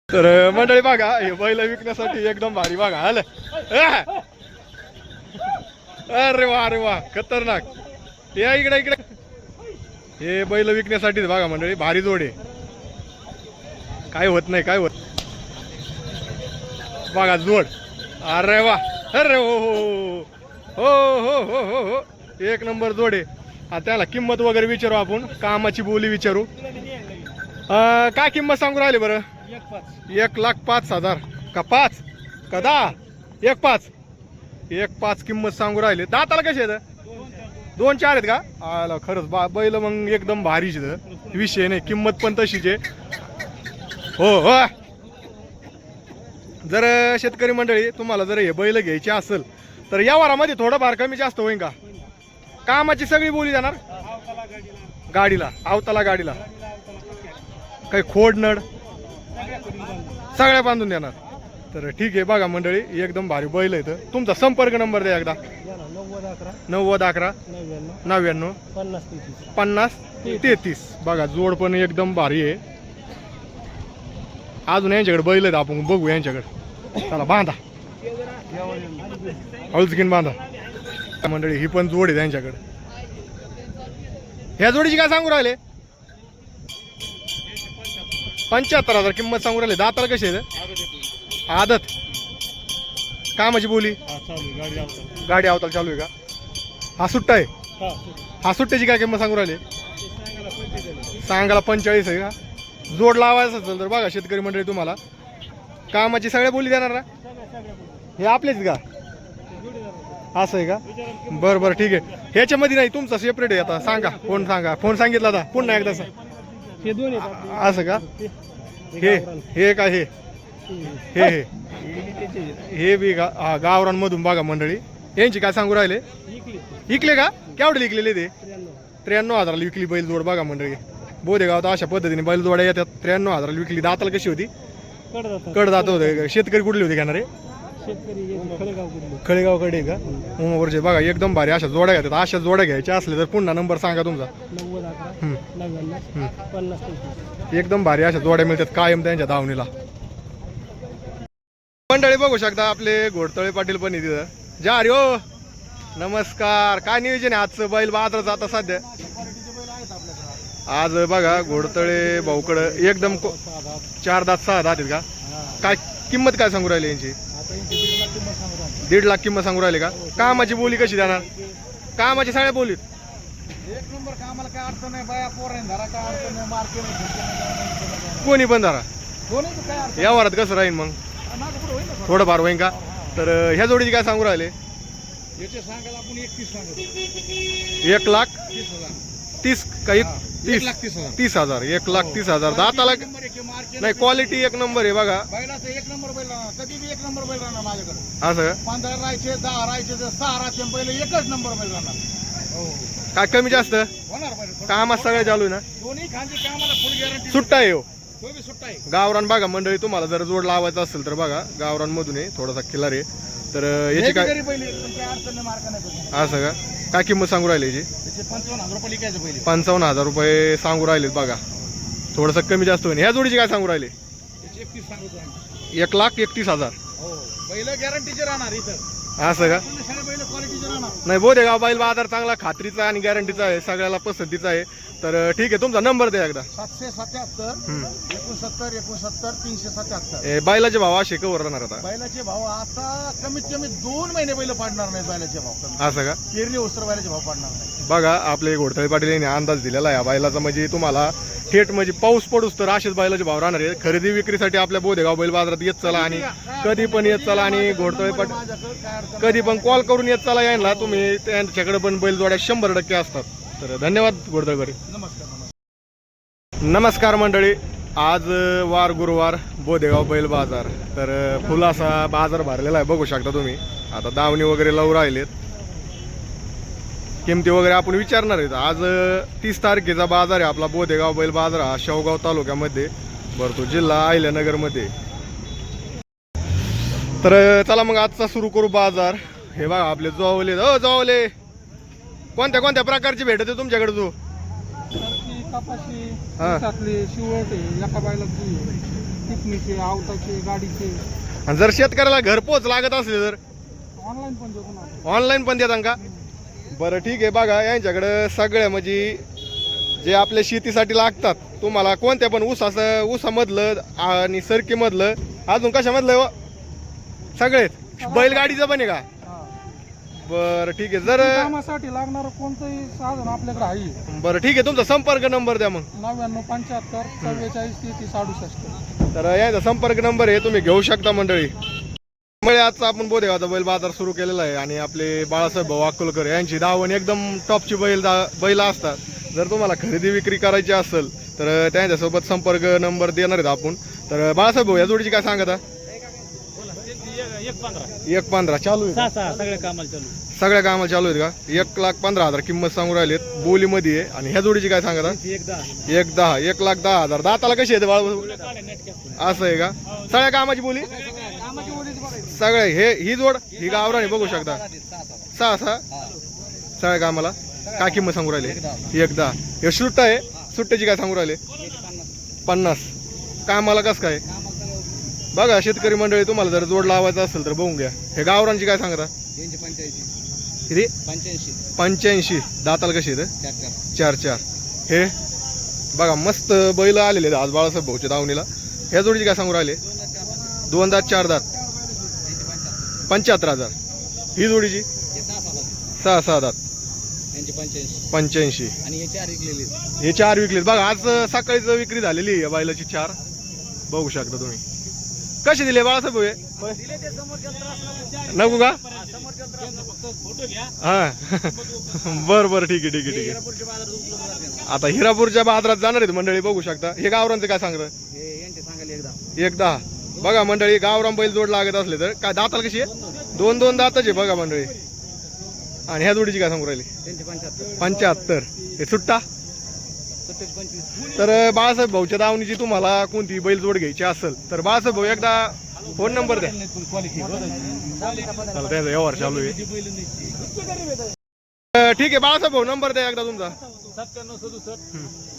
तर मंडळी बघा हे बैल विकण्यासाठी एकदम भारी बघा आलं. अरे वा खतरनाक. या इकडे इकडे हे बैल विकण्यासाठी बघा मंडळी भारी जोडे. काय होत नाही काय होत बघा जोड. अरे वा अरे हो हो हो हो हो हो हो एक नंबर जोडे. आता त्याला किंमत वगैरे विचारू आपण कामाची बोली विचारू. काय किंमत सांगू राहिली बरं? 1,05,000 का 5 का 10? 1,5 किंमत सांगू राहिले. दाताला कसे आहेत? 2-4 आहेत का? आला खरंच बैल मग एकदम भारीच विषय नाही. किंमत पण तशीच आहे. हो हो. जर शेतकरी मंडळी तुम्हाला जर हे बैल घ्यायचे असेल तर या वारामध्ये थोडंफार कमी जास्त होईल का? कामाची सगळी बोली जाणार गाडीला आवताला गाडीला काही खोड नड सगळ्या बांधून देणार. तर ठीक आहे बघा मंडळी एकदम भारी बैल आहे. तुमचा संपर्क नंबर द्या एकदा. 9011 99 50 33. बघा जोड पण एकदम भारी आहे. अजून यांच्याकडे बैल आहेत आपण बघू यांच्याकडे. चला बांधा हळूचकीन बांधा मंडळी. ही पण जोड आहे त्यांच्याकडे. ह्या जोडीची काय सांगू राहिले? 75,000 किंमत सांगू राहिले. दाताला कशी आहे? आदत. कामाची बोली गाडी अवताल चालू आहे का? हा सुट्टा आहे. हा सुट्ट्याची काय किंमत सांगू राहिले? सांगायला 45 आहे का? जोड लावायचं असेल तर बघा शेतकरी मंडळी तुम्हाला कामाची सगळ्या बोली देणार ना? हे आपलेच का? असं आहे का? बरं बरं ठीक आहे. ह्याच्यामध्ये नाही तुमचा सेपरेट आहे. आता सांगा फोन सांगा. फोन सांगितला आता पुन्हा एकदा हे दोन असं का? हे हे का हे हे हे बी गावरांमधून बघा मंडळी. यांची काय सांगू राहिले? विकले का? केवढे विकलेले ते? 93,000 विकली बैल जोड बघा मंडळी. बोधेगावात अशा पद्धतीने बैल जोड्या येतात. 93,000 विकली. दाताला कशी होती? कडदात होते. शेतकरी कुठले होते घेणारे? खळेगावकडे का? मुंबईवरचे बघा एकदम भारी अशा जोड्या घेतात. अशा जोड्या घ्यायच्या असले तर पुन्हा नंबर सांगा तुमचा. एकदम भारी अशा जोड्या मिळतात कायम त्यांच्या धावणीला. मंडळी बघू शकता आपले घोडतळे पाटील पण तिथं. जा रे हो नमस्कार. काय नियोजन आहे आजचं बैल बाजाराचं आता सध्या? आज बघा घोडतळे भाऊकडं एकदम 4 दात 6 दात आहेत का? काय किंमत काय सांगू राहिली यांची? 1.5 लाख किंमत सांगू राहिले का? कामाची बोली कशी देणार? कामाची सगळ्या बोलीत एक नंबर कामाला काय अडचण नाही. बाया पोरांनी धरा काय अडचण नाही. मार्केट कोणी पण धरा. या वरात कसं राहील मग? थोडंफार होईन का? तर ह्या जोडीची काय सांगू राहिले? याचे सांगायला आपण 31 सांगतो. 1,30,000 काही 30,000 1,30,000 दाताला नाही. क्वालिटी एक नंबर आहे बघा. बैलाचं एक नंबर बैल राहणार. कधी बी एक नंबर बैल राहणार माझ्याकडे. असं 15 राहायचे 10 राहायचे 6 राहायचे बैल एकच नंबर बैल राहणार. हो काय कमी जास्त होणार बैल. कामात सगळं चालू आहे ना? दोन्ही खांदी कामाला फुल गॅरंटी. सुट्टा आहे हो. तो बी सुट्टा आहे. गावरान बघा मंडळी तुम्हाला जर जोड लावायचा असेल तर बघा गावरान मधून आहे थोडासा किल्लार आहे. तर याची काय असं का? काय किंमत सांगू राहिली याची? 55,000 रुपये लिखायचं पहिले. 55,000 रुपये सांगू राहिलेत बघा. थोडंसं कमी जास्त होईल. ह्या जोडीची काय सांगू राहिले? 31 सांगतो आम्ही. 1,31,000. हो बैल गॅरंटीचे राहणार इथं. असं का? सगळे बैल क्वालिटीचे राहणार. नाही बोधेगाव बैल बाजार चांगला खात्रीचा आणि गॅरंटीचा आहे. सगळ्याला पसंतीचा आहे. तर ठीक आहे तुमचा नंबर द्या एकदा. 777 69 69 377. बैलाचे भाव असे कवर राहणार आता? बैलाचे भाव आता कमीत कमी 2 महिने बैल पाडणार नाही. बैलाचे भाव कमी. असं का? पेरणी उस्तर बैलाचे भाव पाडणार नाही. बघा आपले घोडतळे पाटील यांनी अंदाज दिलेला आहे बैलाचा. म्हणजे तुम्हाला थेट म्हणजे पाऊस पडूस तर असेच बैलाचे भाव राहणार आहे. खरेदी विक्रीसाठी आपल्या बोधेगाव बैल बाजारात येत चला आणि कधी पण येत चला. आणि घोडतळे पाटील कधी पण कॉल करून येत चला यायला. तुम्ही त्यांच्याकडे पण बैल जोड्या 100% असतात. तर धन्यवाद घोडतळकडे. नमस्कार मंडळी. आज वार गुरुवार बोधेगाव बैल बाजार. तर फुलासा बाजार भरलेला आहे बघू शकता तुम्ही. आता दावणी वगैरे लावून राहिलेत. किमती वगैरे आपण विचारणार आहेत. आज 30 तारखेचा बाजार आहे आपला बोधेगाव बैल बाजार. हा शेवगाव तालुक्यामध्ये भरतो. जिल्हा अहिल्यानगरमध्ये. तर चला मग आजचा सुरू करू बाजार. हे बघा आपले जवले जवले कोणत्या कोणत्या प्रकारची भेटते तुमच्याकडे? कपाशी, शिवट, एका बायला टिपणीचे आवताचे गाडीचे आणि जर शेतकऱ्याला घरपोच लागत असले तर ऑनलाईन पण देतो ना. ऑनलाईन पण देतात का? बरं ठीक आहे. बघा यांच्याकडं सगळ्या म्हणजे जे आपल्या शेतीसाठी लागतात तुम्हाला कोणत्या पण ऊसामधलं आणि सरकीमधलं अजून कशामधलं आहे व? सगळेच बैलगाडीचं पण आहे का? हा. बरं ठीक आहे. जर कामासाठी लागणारं कोणतंही साधन आपल्याकडे आहे. बरं ठीक आहे. तुमचा संपर्क नंबर द्या मग. 99 75 44 33 68. तर यांचा संपर्क नंबर आहे, तुम्ही घेऊ शकता मंडळी. त्यामुळे आजचा आपण बोधेगावचा बैल बाजार सुरू केलेला आहे आणि आपले बाळासाहेब भाऊ अक्कलकर यांची दावण एकदम टॉपची बैल असतात. जर तुम्हाला खरेदी विक्री करायची असेल तर त्यांच्यासोबत संपर्क नंबर देणार आहेत आपण. तर बाळासाहेब भाऊ या जोडीची काय सांगता? 1.15 चालू आहे. सगळ्या कामाला चालू. सगळ्या कामाला चालू आहेत का? 1,15,000 किंमत सांगू राहिलेत बोलीमध्ये आहे. आणि ह्या जोडीची काय सांगता? 1,10. 1,10,000. दाताला कशी येते बाळाभाऊ? असं आहे का? सगळ्या कामाची बोली सगळे ही जोड ही गावराने बघू शकता. 6 सगळ्या कामाला काय किंमत सांगू राहिले? 1,10. हे सुट्टा आहे. सुट्ट्याची काय सांगू राहिले? 50. कामाला कसं काय? बघा शेतकरी मंडळी, तुम्हाला जर जोड लावायचा असेल तर बघून घ्या. हे गावरांची काय सांगता? 85. दाताला कशी येतं? 4. हे बघा मस्त बैल आलेले आज बाळासाहेब भाऊच्या दावणीला. ह्या जोडीची काय सांगू राहिले? 2 दात 4 दात 75,000. ही जोडीची 6 दात 85. हे 4 विकलेत. बघा आज सकाळीच विक्री झालेली आहे या बैलाची 4 बघू शकता तुम्ही. कसे दिले बाळासाहेब भाऊ? नको का? हा बरं ठीक आहे. आता हिरापूरच्या बाजारात जाणार आहेत मंडळी बघू शकता. हे गावरांचं काय सांगतं? 1,10. बघा मंडळी, गावरान बैल जोड लागत असले तर काय दाताला कशी आहे? 2 दाताचे बघा मंडळी. आणि ह्या जोडीची काय सांगू राहिली? 75. हे सुट्टा. तर बाळासाहेब भाऊच्या दावणीची तुम्हाला कोणती बैल जोड घ्यायची असेल तर बाळासाहेब भाऊ एकदा फोन नंबर द्या. चला त्याचा व्यवहार चालू आहे. ठीक आहे बाळासाहेब भाऊ नंबर द्या एकदा तुमचा.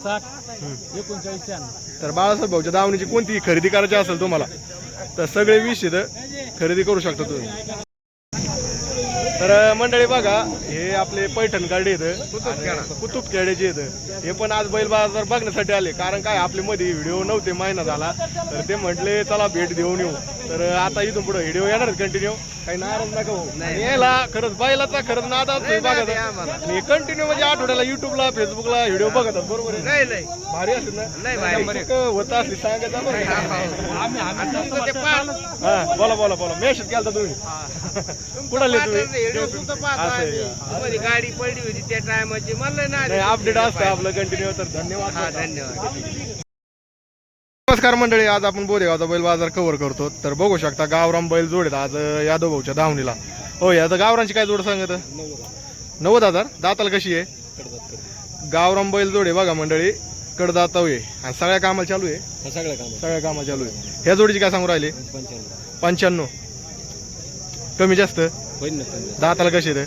97 तर बाळासाहेब भाऊच्या दावणीची कोणती खरेदी करायची असेल तुम्हाला तर सगळे 20 खरेदी करू शकता तुम्ही. तर मंडळी बघा हे आपले पैठण गाडी येतं कुतुबखेड्याचे येतं. हे पण आज बैल बाजार बघण्यासाठी आले, कारण काय आपले मध्ये व्हिडिओ नव्हते महिना झाला तर ते म्हटले चला भेट देऊन येऊ. तर आता इथून पुढे व्हिडिओ येणार कंटिन्यू, काही नाराज नका हो. यायला खरंच बैलाचा खरंच नाद बघत आणि कंटिन्यू म्हणजे आठवड्याला युट्यूबला फेसबुकला व्हिडिओ बघतात. बरोबर आहे? भारी असेल ना होत असली सांगायचं. हा बोला मेसेज केला तुम्ही कुणाले तुम्ही? गाडी पडली होती त्या टायमाची मला नाही अपडेट असतं आपलं कंटिन्यू. तर धन्यवाद. नमस्कार मंडळी, आज आपण बोधेगावचा बैल बाजार कव्हर करतो. तर बघू शकता गावरान बैल जोड आहेत आज यादव भाऊच्या धावणीला. हो या गावरांची काय जोड सांगत? 90,000. दाताला कशी आहे? गावरान बैल जोड आहे बघा मंडळी, कडदाताव आहे आणि सगळ्या कामाला चालू आहे. सगळ्या कामाला चालू आहे. ह्या जोडीची काय सांगू राहिले? 95. कमी जास्त? दाताला कशी आहे?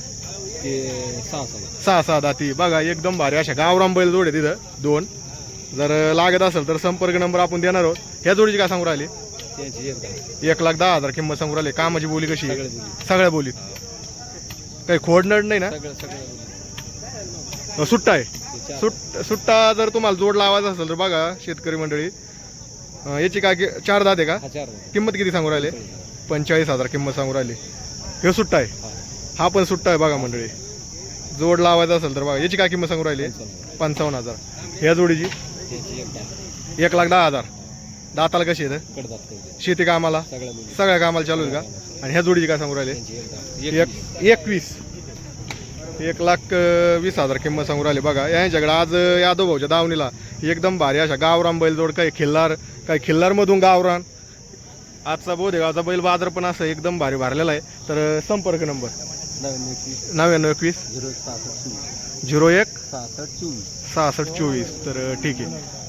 6 दाती. बघा एकदम भारी अशा गावरान बैल जोड आहे तिथं 2. जर लागत असेल तर संपर्क नंबर आपण देणार आहोत. ह्या जोडीची काय सांगू राहिली? 1,10,000 किंमत सांगू राहिली. कामाची बोली कशी आहे? सगळ्या बोलीत काही खोडनड नाही ना? सुट्टा आहे. सुट्टा जर तुम्हाला जोड लावायचा असेल तर बघा शेतकरी मंडळी याची काय 4 दात आहे का? किंमत किती सांगू राहिले? 45,000 किंमत सांगू राहिली. हे सुट्टा आहे. हा पण सुट्टा आहे बघा मंडळी. जोड लावायचा असेल तर बघा याची काय किंमत सांगू राहिली? 55,000. ह्या जोडीची 1,10,000. दाताला कशी आहे? शेती कामाला सगळ्या कामाला चालू आहे का? आणि ह्या जोडीची काय सांगू राहिले? 21. 1,20,000 किंमत सांगू राहिली. बघा यांच्याकडे आज यादव भाऊच्या दावणीला एकदम भारी अशा गावरान बैल जोड, काही खिल्लार मधून गावरान. आजचा बोधेगावचा बैल बाजार पण असं एकदम भारी भरलेला आहे. तर संपर्क नंबर 9921 01 6624. तर ठीक आहे.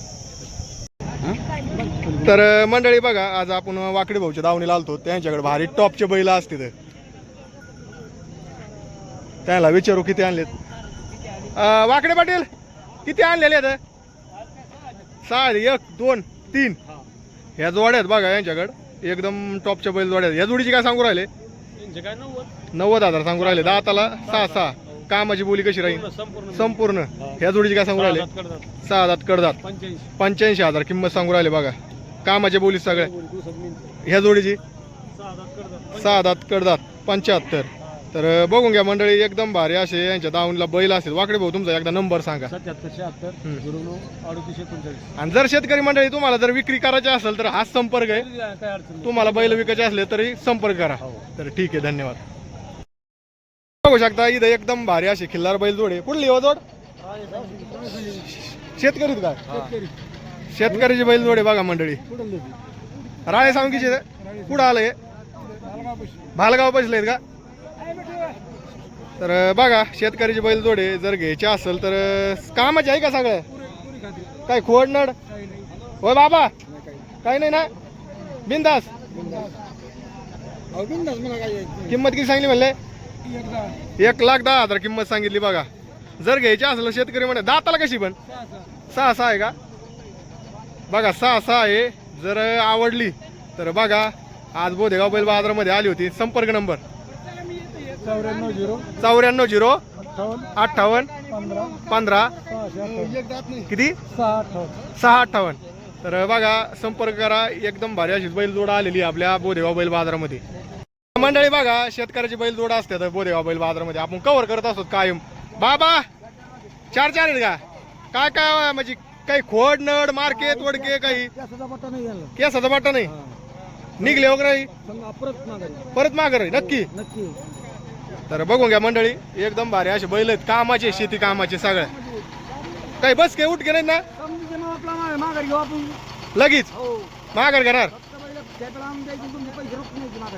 तर मंडळी बघा आज आपण वाकडे भाऊच्या दावणीला आलतो. त्यांच्याकडे भारी टॉपचे बैल असते. त्याला विचारू किती आणलेत. वाकडे पाटील किती आणलेले आहेत? 6 1 2 3 ह्या जोड्या आहेत बघा यांच्याकडे एकदम टॉपच्या बैल जोड्या आहेत. या जोडीची काय सांगू राहिले? 90,000 सांगू राहिले. दाताला 6-6. कामाची बोली कशी राहील संपूर्ण? ह्या जोडीची काय सांगू राहिले? 6 दात कडदात 85,000 किंमत सांगू राहिले बघा. कामाच्या बोली सगळ्या. ह्या जोडीची 6 दात कडदात 75. तर बघून घ्या मंडळी, एकदम भारी असे यांच्या दावणीला बैल असेल. वाकडे भाऊ तुमचा एकदा नंबर सांगा. 77 आणि जर शेतकरी मंडळी तुम्हाला जर विक्री करायची असेल तर हाच संपर्क आहे. तुम्हाला बैल विकायचे असले तरी संपर्क करा. तर ठीक आहे, धन्यवाद. बघू शकता इथं एकदम भारी असे खिल्लार बैल जोडे. कुठली हो जोड? शेतकरीच का? शेतकरीची बैल जोडे बघा मंडळी. राणे सावंगीचे कुठं आलंय? भालगाव बसलेत का? तर बघा शेतकरीची बैल जोडे जर घ्यायचे असेल तर कामाचे आहे का सगळं? काय खोडनड होय बाबा? काही नाही ना, बिंदास. किंमत किती सांगली म्हणले? 1,10,000 किंमत सांगितली बघा. जर घ्यायची असेल शेतकरी म्हणे. दाताला कशी पण? 6-6 आहे का बघा? 6-6 आहे. जर आवडली तर बघा, आज बोधेगाव बैल बाजारामध्ये आली होती. संपर्क नंबर 94 58 15 किती 658. तर बघा संपर्क करा. एकदम भारी अशी बैल जोडा आलेली आपल्या बोधेगाव बैल बाजारामध्ये. मंडळी बघा शेतकऱ्याची बैल जोडा असतात बोधेगाव बैल बाजारामध्ये. आपण कव्हर करत असतो कायम. बाबा 4 आहेत का? काय काय म्हणजे काही खोड नड मार्केट वडके काही केसाचा बट्टा नाही निघले वगैरे परत माघार नक्की. तर बघून घ्या मंडळी, एकदम भारी असे बैल आहेत. कामाचे, शेती कामाचे सगळ्या. काही बस काही उठके नाही ना लगेच माघार घेणार.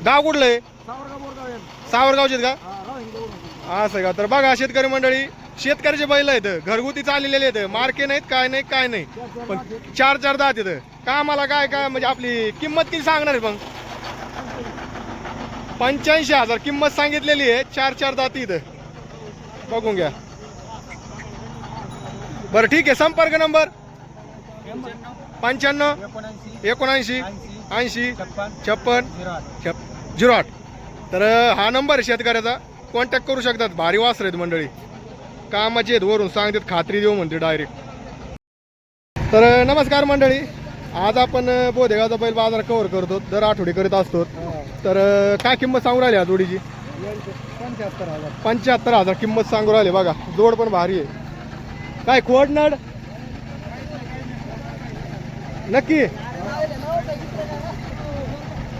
गाव कुठलं आहे? सावरगावचे का? असं का? तर बघा शेतकरी मंडळी, शेतकऱ्याचे बैल आहेत, घरगुती चाललेले आहेत, मार्के नाहीत, काय नाही काय नाही, पण 4-4 दात येतं. कामाला काय काय म्हणजे आपली किंमत किती सांगणार आहे मग? 85,000 किंमत सांगितलेली आहे. 4-4 दात इथं बघून घ्या. बरं ठीक आहे. संपर्क नंबर 95 79 80 56 08. तर हा नंबर आहे शेतकऱ्याचा. कॉन्टॅक्ट करू शकतात. भारी वासर आहेत मंडळी, कामाचे आहेत, वरून सांगतात, खात्री देऊ म्हणते डायरेक्ट. तर नमस्कार मंडळी, आज आपण बोधेगावचा बैल बाजार कव्हर करतो, दर आठवडे करीत असतो. तर काय किंमत सांगू राहिली या जोडीची? 75,000 किंमत सांगू राहिले बघा. जोड पण भारी आहे. काय खोडनड नक्की?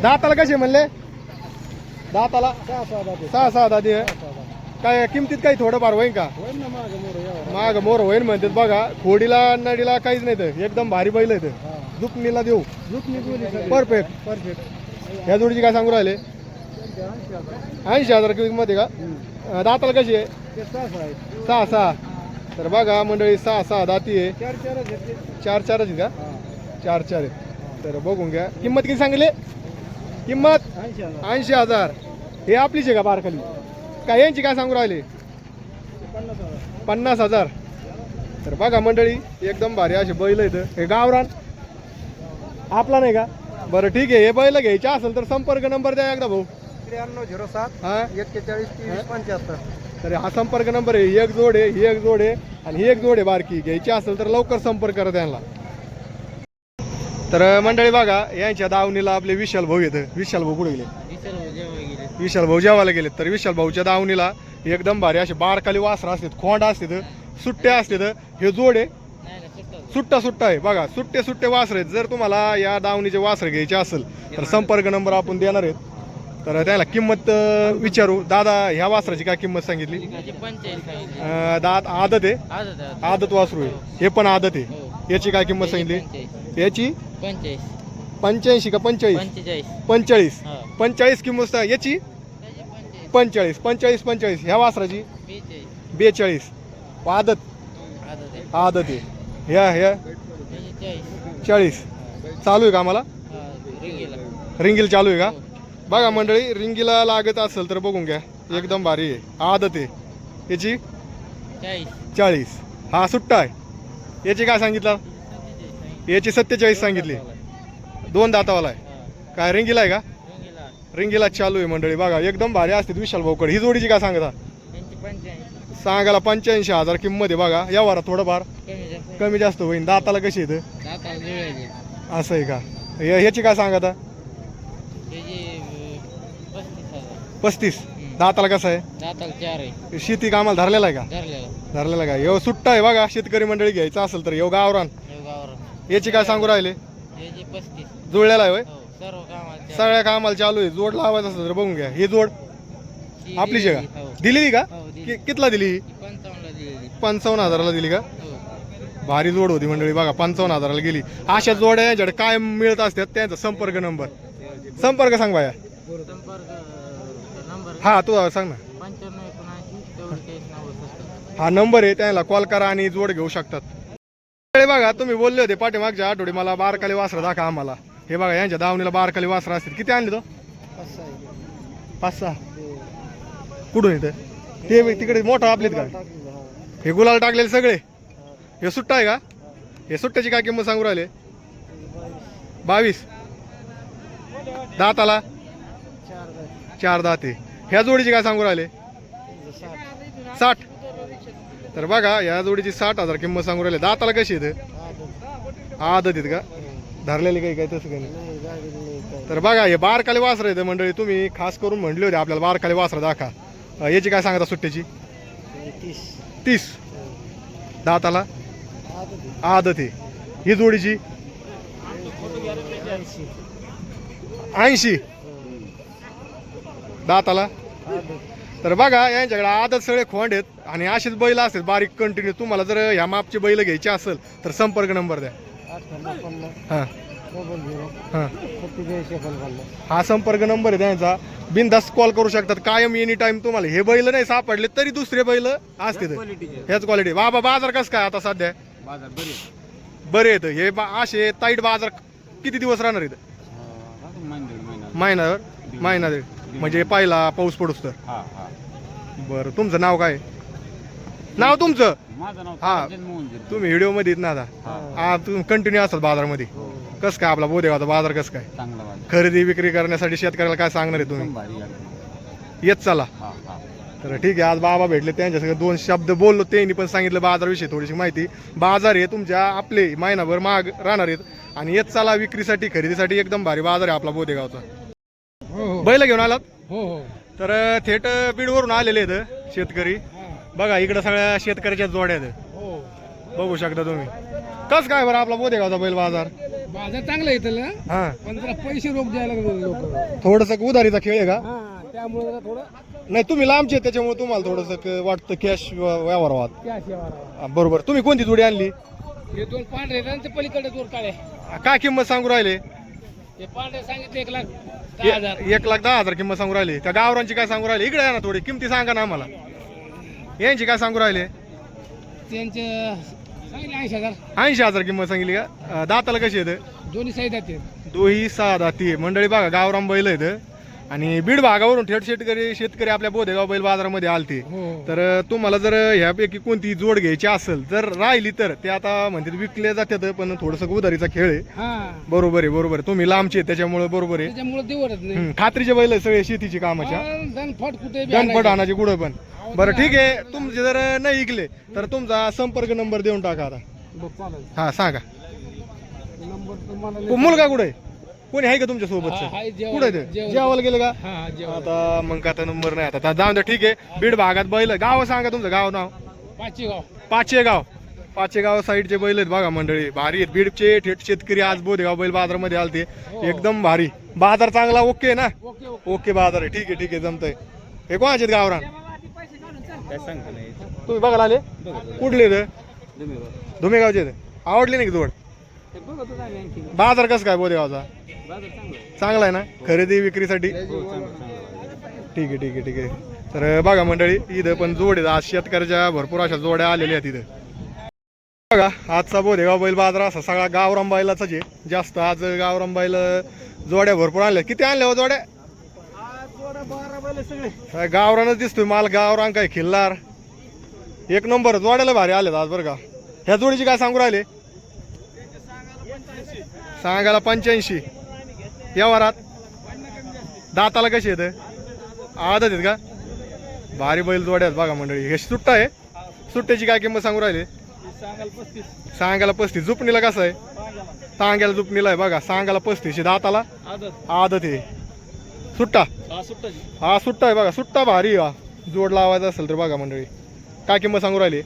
दाताला कसे म्हणले? दाताला 6-6 दादी आहे. काय किमतीत काही थोडंफार होईल का? माग मोर होईल म्हणतात बघा. खोडीला नडीला काहीच नाही तर एकदम भारी बैल आहे. जुकनीला देऊ परफेक्ट. ह्या जोडीची काय सांगू राहिले? 80,000 किंमत आहे का? दाताला कशी आहे? 6-6. तर बघा मंडळी 6-6 दाती आहे. 4-4 आहेत का? 4-4 आहे. तर बघून घ्या. किंमत किती सांगितली? किंमत 80,000. हे आपलीच आहे का बारखाली? काय यांची काय सांगू राहिले? 50,000. तर बघा मंडळी एकदम भारी असे बैल आहेत. हे गावरान आपला नाही का? बरं ठीक आहे. हे बैल घ्यायचे असेल तर संपर्क नंबर द्या एकदा भाऊ. 9307 हा 41 23 75. तर हा संपर्क नंबर आहे. एक जोड आहे, ही एक जोड आहे आणि ही एक जोड आहे बारकी. घ्यायची असेल तर लवकर संपर्क करा त्यांना. तर मंडळी बघा यांच्या दावणीला आपले विशाल भाऊ येतं. विशाल भाऊ कुठे गेले? विशाल भाऊ जेवायला गेलेत. तर विशाल भाऊच्या दावणीला एकदम भारी असे बारकाली वासरा असतात, खोंड असतात, सुट्ट्या असतात. हे जोड आहे, सुट्टा आहे बघा. सुट्टे वासर आहेत. जर तुम्हाला या दावणीचे वासर घ्यायचे असेल तर संपर्क नंबर आपण देणार आहेत. तर त्याला किंमत विचारू. दादा ह्या वासराची काय किंमत सांगितली? दात आदत आहे, आदत वासरू आहे. हे पण आदत आहे. याची काय किंमत सांगितली? याची 85 का 45? 45 किंमत. याची 45. ह्या वासराची 42. आदत आहे. ह्या 40. चालू आहे का आम्हाला? रिंगील चालू आहे का? बघा मंडळी रिंगीला लागत असेल तर बघून घ्या. एकदम भारी आहे, आदत आहे. याची 40. हा सुट्टा आहे. याची काय सांगितलं? याची 47 सांगितली. 2 दातावाला आहे. काय रिंगीला आहे का? रिंगीला चालू आहे मंडळी बघा, एकदम भारी असते विशाल भाऊकडे. ही जोडीची काय सांगता? सांगायला 85,000 किंमत आहे बघा. या वारा थोडंफार कमी जास्त होईल. दाताला कशी येतं? असं आहे का? ह्याची काय सांगता? 35. दाताला कसं आहे? शेती कामाला धरलेला आहे का? धरलेला का? यो सुट्टा आहे बघा, शेतकरी मंडळी घ्यायचं असेल तर. यो गावरान. याची काय सांगू राहिले? जुळलेला आहे होय? सगळ्या कामाला चालू आहे. जोड लावायचं असेल तर बघून घ्या. ही जोड आपलीच आहे का? दिली का? कितला दिली? 55,000ला दिली का? भारी जोड होती मंडळी बघा, 55,000ला गेली. अशा जोड्या यांच्याकडे काय मिळत असतात. त्यांचा संपर्क नंबर सांग बाया. हा तू सांग ना. हा नंबर आहे, त्याला कॉल करा आणि जोड घेऊ शकतात. बघा तुम्ही बोलले होते पाठीमागच्या आठवडी मला बारकाली वासरा दाखवा आम्हाला. हे बघा यांच्या दावणीला बारकाली वासरा असतील. किती आणले तो? 5-6. कुठून येतं ते? तिकडे मोठं आपलेत का? हे गुलाल टाकलेले सगळे. हे सुट्टा आहे का? हे सुट्ट्याची काय किंमत सांगू राहिले? 22. दाताला 4 दाते. ह्या जोडीची काय सांगू राहिले? 60. तर बघा या जोडीची 60,000 किंमत सांगू राहिले. दाताला कशी येते? आदत येत का? धरलेली काही काय तसं काही नाही. तर बघा हे बारकाली वासर येते मंडळी. तुम्ही खास करून म्हणले होते आपल्याला बारकाली वासर दाखवा. याची काय सांगता सुट्ट्याची? 30. दाताला आदत आहे. ही जोडीची 80. दाताला. तर बघा यांच्याकडे आदत सगळे खोंड आहेत आणि अशीच बैल असतात बारीक कंटिन्यू. तुम्हाला जर ह्या मापची बैल घ्यायची असेल तर संपर्क नंबर द्या. हां हां हा संपर्क नंबर आहे त्यांचा. बिनधास्त कॉल करू शकतात कायम एनी टाइम. तुम्हाला हे बैल नाही सापडले तरी दुसरे बैल असते ह्याच क्वालिटी. बाबा बाजार कसं काय आता सध्या? बरे येतं हे असे ताईट बाजार. किती दिवस राहणार इथं? महिना दीड म्हणजे पहिला पाऊस पडूस तर. बरं तुमचं नाव काय? नाव तुमचं? हा तुम्ही व्हिडिओ मध्ये येत ना आता? तुम्ही कंटिन्यू असतात बाजारमध्ये. कसं काय आपला बोदेगावचा बाजार कसं काय? खरेदी विक्री करण्यासाठी शेतकऱ्याला काय सांगणार आहे तुम्ही? येत चला. तर ठीक आहे, आज बाबा भेटले त्यांच्यासंग 2 शब्द बोललो. त्यांनी पण सांगितलं बाजारविषयी थोडीशी माहिती. बाजार आहे तुमच्या आपले महिनाभर महाग राहणार आहेत आणि येत चला विक्रीसाठी खरेदीसाठी. एकदम भारी बाजार आहे आपला बोदेगावचा. बैल घेऊन आलात? तर थेट बीडवरून आलेले आहेत शेतकरी. बघा इकडे सगळ्या शेतकऱ्याच्या जोड्या आहेत. बघू शकता तुम्ही. कस काय बरं आपला बोदेगावचा बैल बाजार? चांगला येतं. हा पण जरा पैसे रोख द्यायला लोक. थोडस उधारीचा खेळ आहे का? त्यामुळे थोडं नाही तुम्ही लांबचे त्याच्यामुळे तुम्हाला थोडस वाटतं कॅश व्यवहार व्हावा. बरोबर. तुम्ही कोणती जोडी आणली? हे 2 पांढरे आणि ते पलीकडे 2 काळे. काय किंमत सांगू राहिले? ते पांढरे सांगितले 1,10,000. 1,10,000 किंमत सांगू राहिली. त्या गावरांची काय सांगू राहिली? इकडे आहे ना थोडी किमती सांगा ना आम्हाला. यांची काय सांगू राहिले? त्यांचे सांगितले 80,000. 80,000 किंमत सांगितली का? दाताला कशी येते? दोन्ही साईड आहेत. दोही 6 दाती. मंडळी बघा गावरान बैल आहेत आणि बीड भागावरून थेट शेतकरी आपल्या बोदेगाव बैल बाजारामध्ये आलते. तर तुम्हाला जर ह्यापैकी कोणती जोड घ्यायची असेल जर राहिली तर ते आता म्हणते विकले जातात पण थोडस उधारीचा खेळ आहे. बरोबर आहे. तुम्ही लांबचे त्याच्यामुळे बरोबर आहे. त्याच्यामुळे देवरच नाही. खात्रीचे बैल आहे सगळे शेतीची कामाच्या. गणफट कुठे गणपट आणायची कुठं पण. बरं ठीक आहे. तुमचे जर नाही ऐकले तर तुमचा संपर्क नंबर देऊन टाका आता. हा सांगा. मुलगा कुठे? कोणी आहे का तुमच्या सोबत? कुठे जेवायला गेले का? आता मग आता नंबर नाही. आता जाऊन द्या ठीक आहे. बीड भागात बैल. गाव सांगा तुमचं गाव नाव? पाचेगाव साईडचे बैल आहेत बघा मंडळी. भारी आहेत. बीडचे थेट शेतकरी आज बोदेगाव बैल बाजारामध्ये आलते. एकदम भारी बाजार. चांगला ओके ना? ओके बाजार आहे. ठीक आहे जमतंय. हे कोणाचे गावरान? तुम्ही बघायला आले? कुठले धुमेगावचे? आवडले नाही जोड? बाजार कसं काय बोदेगावचा? चांगला आहे ना खरेदी विक्रीसाठी? ठीक आहे. तर बघा मंडळी इथं पण जोड आहेत. आज शेतकऱ्याच्या भरपूर अशा जोड्या आलेल्या आहेत इथं. बघा आजचा बोदेगाव बैल बाजार असा सगळा गावरान बैलाचाच आहे जास्त. आज गावरान बैल जोड्या भरपूर आणल्या. किती आणल्या हो जोड्या? 12 बैल सगळे गावरानच दिसतोय माल. गावरान काय खिल्लार एक नंबर. जोड्याला भारी आले आज बरं का. ह्या जोडीची काय सांगू राहिले? सांगायला 85. व्यवहारात दाताला कशी येतं आदत आहेत का भारी बैल जोड्यात बघा मंडळी हे सुट्टा आहे सुट्ट्याची काय किंमत सांगू राहिले सांगायला 35 जुपणीला कसं आहे तांग्याला जुपणीला आहे बघा सांगायला 35 दाताला आदत आहे सुट्टा हा सुट्टा आहे बघा सुट्टा भारी हा जोड लावायचा असेल तर बघा मंडळी काय किंमत सांगू राहिली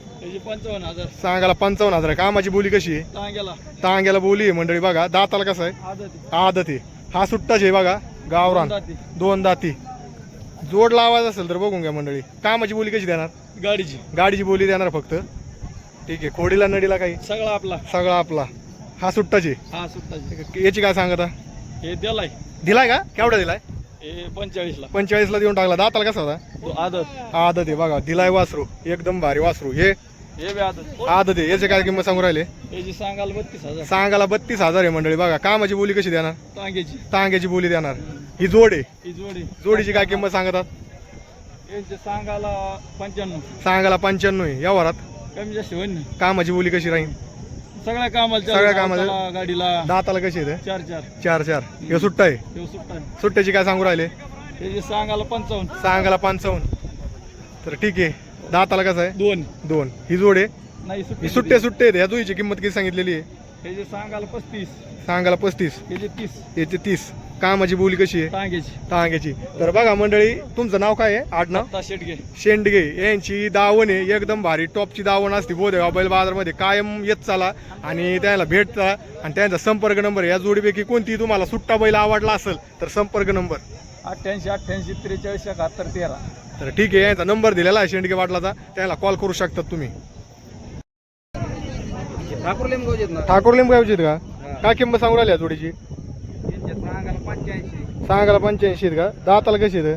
55,000 सांगायला 55,000 कामाची बोली कशी आहे तांग्याला बोली आहे मंडळी बघा दाताला कसं आहे आदत आहे हा सुट्टाच आहे बघा गावरान 2 दाती जोड लावायचा असेल तर बघून घ्या मंडळी कामाची बोली कशी देणार गाडीची बोली देणार फक्त ठीक आहे खोडीला नडीला काही सगळा आपला हा सुट्टाची याची काय सांगता हे दिलाय का केवढा दिलाय 45 ला देऊन टाकला दाताला कसा होता आदत आहे बघा दिलाय वासरू एकदम भारी वासरू हे आदत आहे याचे काय किंमत सांगू राहिले सांगायला 32,000 आहे मंडळी बघा कामाची बोली कशी देणार तांग्याची बोली देणार ही जोड आहे जोडीची काय किंमत सांगतात सांगायला 95 आहे व्यवहारात कमी जास्त होईल कामाची बोली कशी राहील सगळ्या कामाला गाडीला दाताला कशी आहे 4 हे सुट्टा आहे सुट्ट्याची काय सांगू राहिले सांगायला 55 सांगायला 55 तर ठीक आहे दाताला कसं आहे 2 ही जोड आहे नाही ही सुट्टे आहेत या जोडीची किंमत किती सांगितलेली आहे सांगायला 35 याचे 30 कामाची बोली कशी आहे तांग्याची तर बघा मंडळी तुमचं नाव काय आहे आडनाव शेंडगे यांची दावण आहे एकदम भारी टॉपची दावण असते बोधेगाव बैल बाजारमध्ये कायम येत चाला आणि त्याला भेटता आणि त्यांचा संपर्क नंबर या जोडीपैकी कोणती तुम्हाला सुट्टा बैल आवडला असेल तर संपर्क नंबर 88 43 71 13 तर ठीक आहे यांचा नंबर दिलेला आहे शेंडगे वाटलाचा त्याला कॉल करू शकतात तुम्ही ठाकूर लिंबगावची का काय किंमत सांगू राहिली जोडीची सांगायला 85 का दाताला कशी आहे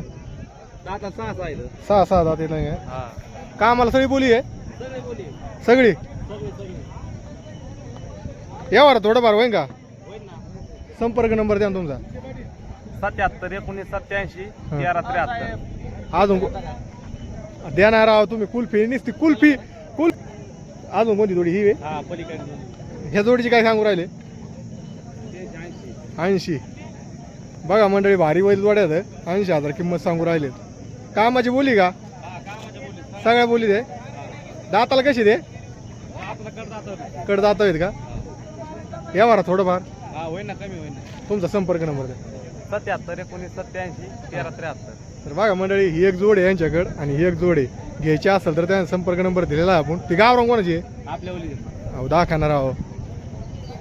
6 दात येत का आम्हाला सगळी बोली आहे सगळी यावर थोडंफार होईन का संपर्क नंबर द्या ना तुमचा 77 19 87 13 73 अजून देणार आहो तुम्ही कुल्फी नुसती कुल्फी अजून कोणती जोडी ही ह्या जोडीची काय सांगू राहिले 80 बघा मंडळी भारी बैल जोड्यात 80,000 किंमत सांगू राहिले कामाची बोली का सगळ्या बोली दे दाताला कशी दे कडदात आहेत का यावर थोडंफार तुमचा संपर्क नंबर द्या 77 19 87 13 73 तर बघा मंडळी ही एक जोड आहे यांच्याकडे आणि ही एक जोड आहे घ्यायची असेल तर त्यांचा संपर्क नंबर दिलेला आहे आपण ती गावरान कोणाची आहे आपल्या दाखवणार आहो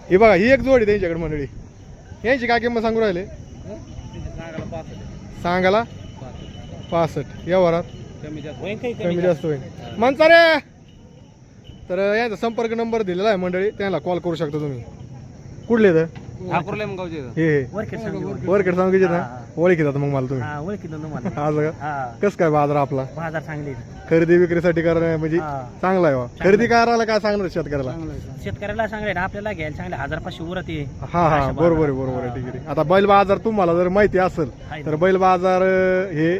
ही बघा ही एक जोड आहे त्यांच्याकडे मंडळी यांची काय किंमत सांगू राहिले सांगायला 65 व्यवहारात कमी जास्त होईल म्हणता रे तर यांचा संपर्क नंबर दिलेला आहे मंडळी त्यांना कॉल करू शकता तुम्ही कुठले तर हे वरखेड सांगितले ना ओळखी जात मग मला तुम्ही आज कस काय बाजार आपला खरेदी विक्रीसाठी करा म्हणजे चांगला आहे खरेदी करायला काय सांगणार शेतकऱ्याला सांगले ना आपल्याला घ्यायला सांगले 1500 उरत आहे हा बरोबर आहे ठीक आहे आता बैल बाजार तुम्हाला जर माहिती असेल तर बैल बाजार हे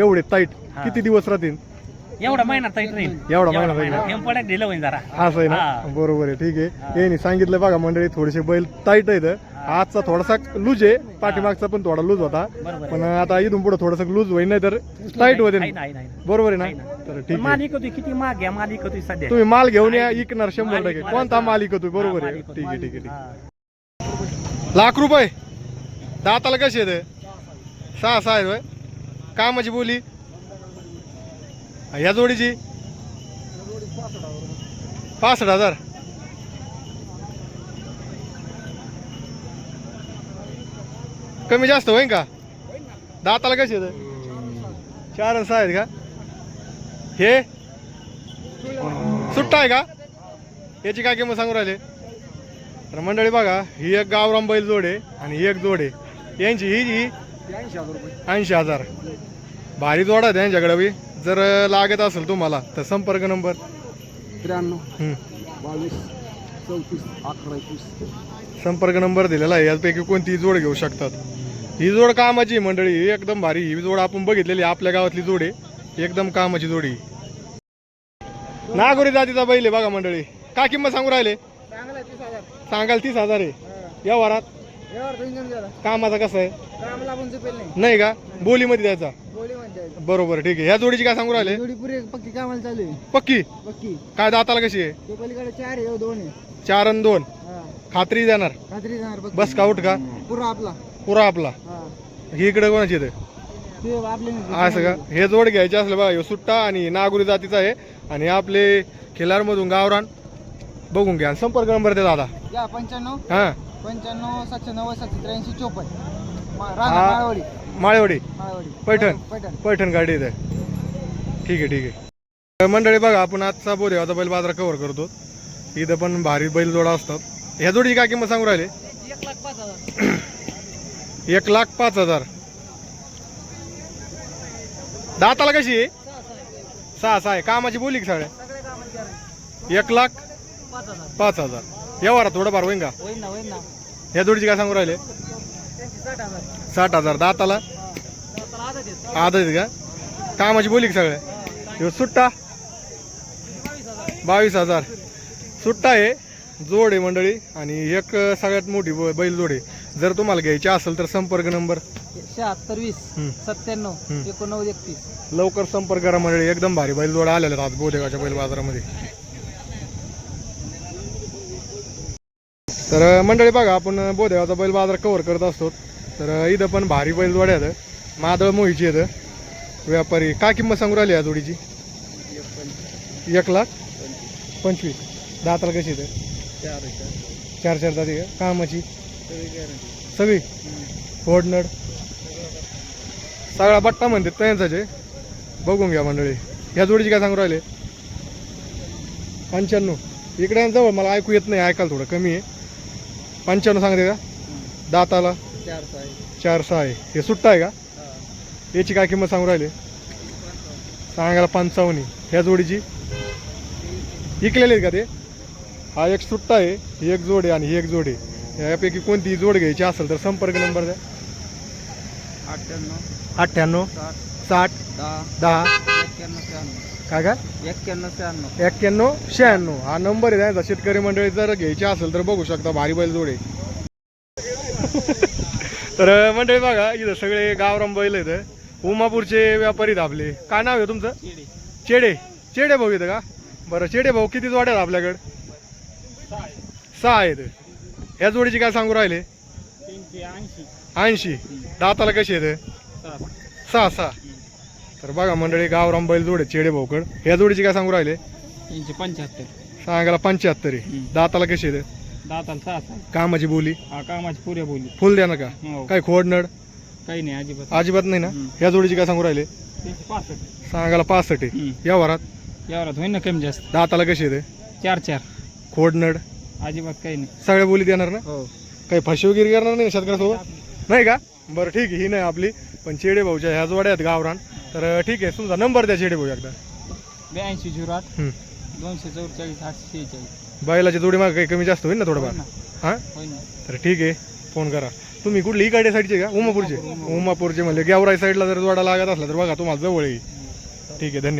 एवढे टाईट किती दिवस राहतील एवढा महिना टाईट राहील एवढा महिना टेम्पोड्यात दिलं होईल जरा असं आहे ना बरोबर आहे ठीक आहे यांनी सांगितलं बघा मंडळी थोडेसे बैल टाईट आहेत आजचा थोडासा लूज आहे पाठीमागचा पण थोडा लूज होता पण आता इथून पुढे थोडासा लूज होईल नाही तर टाईट होते बरोबर आहे ना तर ठीक आहे मालिक होती किती माग घ्या मालिक होती सध्या तुम्ही माल घेऊन या इकणार 100% कोणता मालिक होतो बरोबर आहे ठीक आहे ठीक आहे लाख रुपये दाताला कशी येते 6 आहे कामाची बोली ह्या जोडीची 65,000 कमी जास्त होईन का दाताला कशी येत 4 आणि 6 आहेत का हे सुट्टा आहे का याची काय किंमत सांगू राहिले तर मंडळी बघा ही एक गावरान बैल जोड आहे आणि ही एक जोड आहे यांची ही 80,000 भारी जोड आहे यांच्याकडे बी जर लागत असेल तुम्हाला तर संपर्क नंबर 93 22 34 11 21 संपर्क नंबर दिलेला आहे यापैकी कोणती जोड घेऊ शकतात ही जोड कामाची मंडळी ही एकदम भारी ही जोड आपण बघितलेली आपल्या गावातली जोड आहे एकदम कामाची जोडी नागोरी जातीचा बैल आहे बघा मंडळी काय किंमत सांगू राहिले सांगाल 30,000 आहे व्यवहारात कामाचा कसं आहे कामाला पण झोपेल नाही नाही का बोलीमध्ये द्यायचा गोळी म्हणते बरोबर ठीक आहे. ह्या जोडीची काय सांगू राहिले जोडी पुरी पक्की कामाला चालू आहे पक्की पक्की काय दाताला कशी आहे ते पलीकडे 4 आहे 2 आहे 4 आणि 2 हा खात्री देणार खात्री जाणार पक्की बस का उठ का पुरा आपला पुरा आपला हा ही इकडे कोणाची येते ते आपले असं का हे जोड घ्यायचे असलं बघा ह्यो सुट्टा आणि नागुरी जातीचा आहे आणि आपले खिलारमधून गावरान बघून घ्या. संपर्क नंबर द्या दादा. या 95 हां 95 790 783 54 हा. माळवाडी माळेवाडी माळवाडी पैठण पैठण पैठण गाडी इथे ठीक आहे ठीक आहे. मंडळी बघा आपण आजचा बोदेवाचा बैल बाजार कव्हर करतो. इथं पण भारी बैल जोडा असतात. ह्या जोडीची काय किंमत सांगू राहिले 1,05,000 दाताला कशी आहे 6 आहे कामाची बोली का सगळ्या 1,05,000 व्यवहारात थोडंफार होईन का होईल ना ह्या जोडीची काय सांगू राहिले 60,000 दाताला आदत आहे का कामाची बोली का सगळ्या ह्यो सुट्टा 22,000 सुट्टा आहे जोड आहे मंडळी आणि एक सगळ्यात मोठी बैल जोड आहे. जर तुम्हाला घ्यायची असेल तर संपर्क नंबर 76 20 97 89 31 लवकर संपर्क करा मंडळी. एकदम भारी बैल जोड आलेले आहेत आज बोदेगावच्या बैल बाजारामध्ये. तर मंडळी बघा आपण बोदेगावचा बैल बाजार कव्हर करत असतो. तर इथं पण भारी बैल जोड आहेत मादळ मोहीची आहेत व्यापारी. काय किंमत सांगू राहिली या जोडीची 1,25,000 दाताला कशी येते 4 जाती का कामाची सगळी फोडनड सगळा बट्टा म्हणतात त्यांचाच आहे. बघून घ्या मंडळी. ह्या जोडीची काय सांगू राहिले 95 इकडे जवळ मला ऐकू येत नाही ऐकायला थोडं कमी आहे 95 सांगते का दाताला 4 आहे. हे सुट्टा आहे का याची काय किंमत सांगू राहिले सांगायला 55. ह्या जोडीची इकलेली आहेत का ते हा एक सुट्टा आहे ही एक जोड आहे आणि ही एक जोड आहे. यापैकी कोणती जोड घ्यायची असेल तर संपर्क नंबर द्या 98 60 10 काय काय 91 96 हा नंबर आहे त्यांचा. शेतकरी मंडळी जर घ्यायची असेल तर बघू शकता भारी बैल जोड आहे. तर मंडळी बघा इथं सगळे गावराम बैल आहेत उमापूरचे व्यापारी आहेत आपले. काय नाव आहे तुमचं चेडे भाऊ इथं का बरं चेडे भाऊ किती जोड्या आहेत आपल्याकडे 6 आहेत. ह्या जोडीची काय सांगू राहिले 80 दाताला कशी येते 6 तर बघा मंडळी गावराम बैल जोड आहे चेडे भाऊकड. ह्या जोडीची काय सांगू राहिले 75 सांगायला 75 आहे. दाताला कशी येते दाताला 6 कामाची बोली कामाची पुऱ्या बोली फुल द्या ना का काय खोडनड काही नाही अजिबात अजिबात नाही ना. ह्या जोडीची काय सांगू राहिले 65 सांगायला 65 आहे. व्यवहारात यावरात होईल ना कमी जास्त दाताला कशी येते 4 खोडनड अजिबात काही नाही सगळ्या बोली देणार ना हो काही फसवेगिरी करणार नाही शेतकऱ्यासोबत नाही का बरं ठीक आहे. ही नाही आपली पण चेडे भाऊच्या ह्या जोड्या आहेत गावरान. तर ठीक आहे तुमचा नंबर द्या चेडे भाऊ एकदा 82 08 244 846 बैलाची जोडी मागे काही कमी जास्त होईल ना थोडंफार हां होईल ना तर ठीक आहे फोन करा. तुम्ही कुठली इकडे साईडचे का उमापूरचे म्हणले गेवराई साईडला जर जोडा लागत असला तर बघा तुम्हाला जवळ येईल. ठीक आहे धन्यवाद.